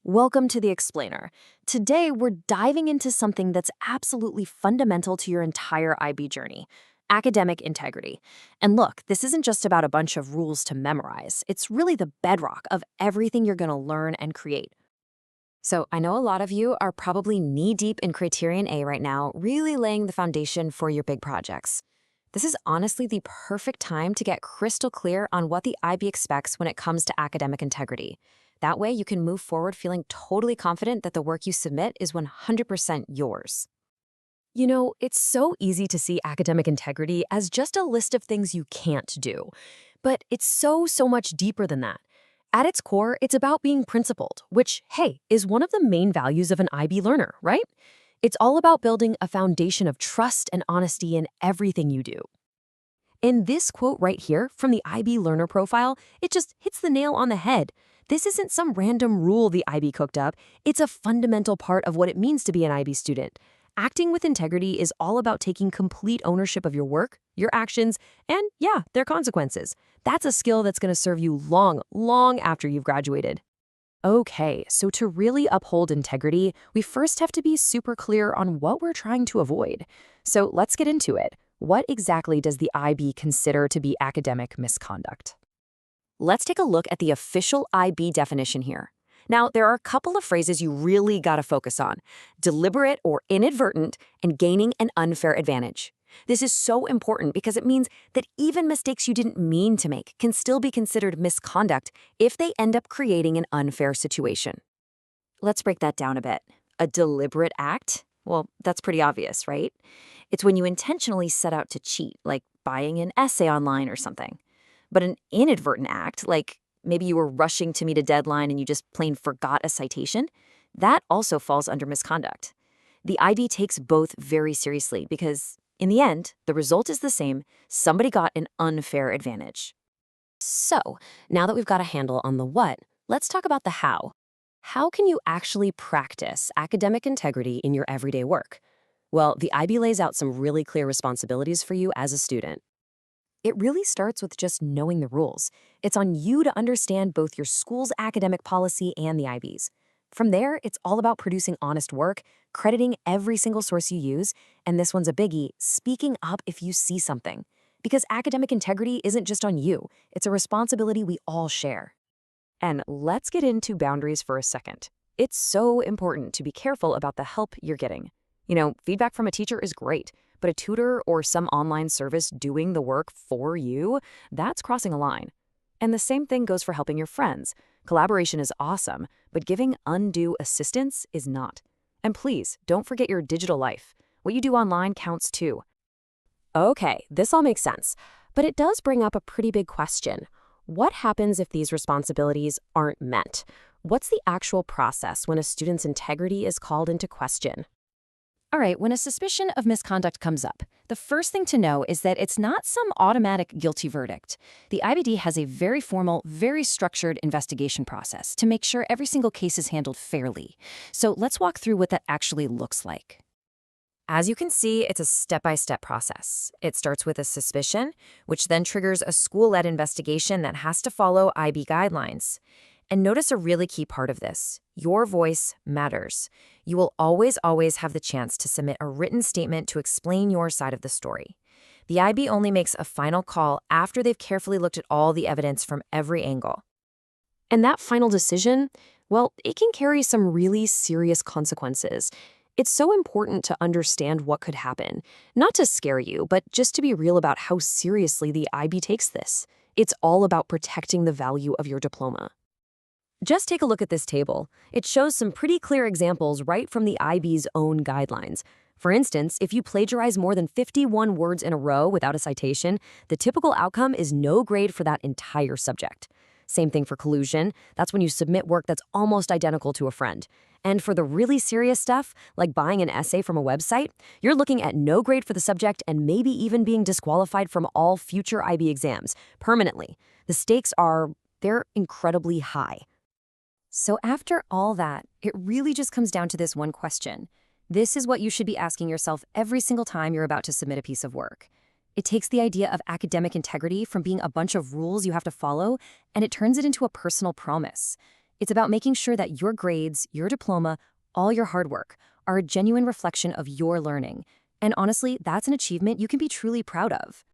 Welcome to The Explainer. Today, we're diving into something that's absolutely fundamental to your entire IB journey: academic integrity. And look, this isn't just about a bunch of rules to memorize. It's really the bedrock of everything you're going to learn and create. So, I know a lot of you are probably knee-deep in Criterion A right now, really laying the foundation for your big projects. This is honestly the perfect time to get crystal clear on what the IB expects when it comes to academic integrity. That way, you can move forward feeling totally confident that the work you submit is 100% yours. You know, it's so easy to see academic integrity as just a list of things you can't do. But it's so much deeper than that. At its core, it's about being principled, which, hey, is one of the main values of an IB learner, right? It's all about building a foundation of trust and honesty in everything you do. In this quote right here from the IB learner profile, it just hits the nail on the head. This isn't some random rule the IB cooked up. It's a fundamental part of what it means to be an IB student. Acting with integrity is all about taking complete ownership of your work, your actions, and yeah, their consequences. That's a skill that's going to serve you long after you've graduated. Okay, so to really uphold integrity, we first have to be super clear on what we're trying to avoid. So let's get into it. What exactly does the IB consider to be academic misconduct? Let's take a look at the official IB definition here. Now, there are a couple of phrases you really gotta focus on: deliberate or inadvertent, and gaining an unfair advantage. This is so important because it means that even mistakes you didn't mean to make can still be considered misconduct if they end up creating an unfair situation. Let's break that down a bit. A deliberate act? Well, that's pretty obvious, right? It's when you intentionally set out to cheat, like buying an essay online or something. But an inadvertent act, like maybe you were rushing to meet a deadline and you just plain forgot a citation, that also falls under misconduct. The IB takes both very seriously because, in the end, the result is the same: somebody got an unfair advantage. So, now that we've got a handle on the what, let's talk about the how. How can you actually practice academic integrity in your everyday work? Well, the IB lays out some really clear responsibilities for you as a student. It really starts with just knowing the rules. It's on you to understand both your school's academic policy and the IB's. From there, it's all about producing honest work, crediting every single source you use, and this one's a biggie: speaking up if you see something. Because academic integrity isn't just on you, it's a responsibility we all share. And let's get into boundaries for a second. It's so important to be careful about the help you're getting. You know, feedback from a teacher is great, but a tutor or some online service doing the work for you, that's crossing a line. And the same thing goes for helping your friends. Collaboration is awesome, but giving undue assistance is not. And please, don't forget your digital life. What you do online counts too. Okay, this all makes sense, but it does bring up a pretty big question. What happens if these responsibilities aren't met? What's the actual process when a student's integrity is called into question? All right, when a suspicion of misconduct comes up, the first thing to know is that it's not some automatic guilty verdict. The IBD has a very formal, very structured investigation process to make sure every single case is handled fairly. So let's walk through what that actually looks like. As you can see, it's a step-by-step process. It starts with a suspicion, which then triggers a school-led investigation that has to follow IB guidelines. And notice a really key part of this: your voice matters. You will always have the chance to submit a written statement to explain your side of the story. The IB only makes a final call after they've carefully looked at all the evidence from every angle. And that final decision, well, it can carry some really serious consequences. It's so important to understand what could happen, not to scare you, but just to be real about how seriously the IB takes this. It's all about protecting the value of your diploma. Just take a look at this table. It shows some pretty clear examples right from the IB's own guidelines. For instance, if you plagiarize more than 51 words in a row without a citation, the typical outcome is no grade for that entire subject. Same thing for collusion. That's when you submit work that's almost identical to a friend. And for the really serious stuff, like buying an essay from a website, you're looking at no grade for the subject and maybe even being disqualified from all future IB exams permanently. The stakes they're incredibly high. So after all that, it really just comes down to this one question. This is what you should be asking yourself every single time you're about to submit a piece of work. It takes the idea of academic integrity from being a bunch of rules you have to follow, and it turns it into a personal promise. It's about making sure that your grades, your diploma, all your hard work are a genuine reflection of your learning. And honestly, that's an achievement you can be truly proud of.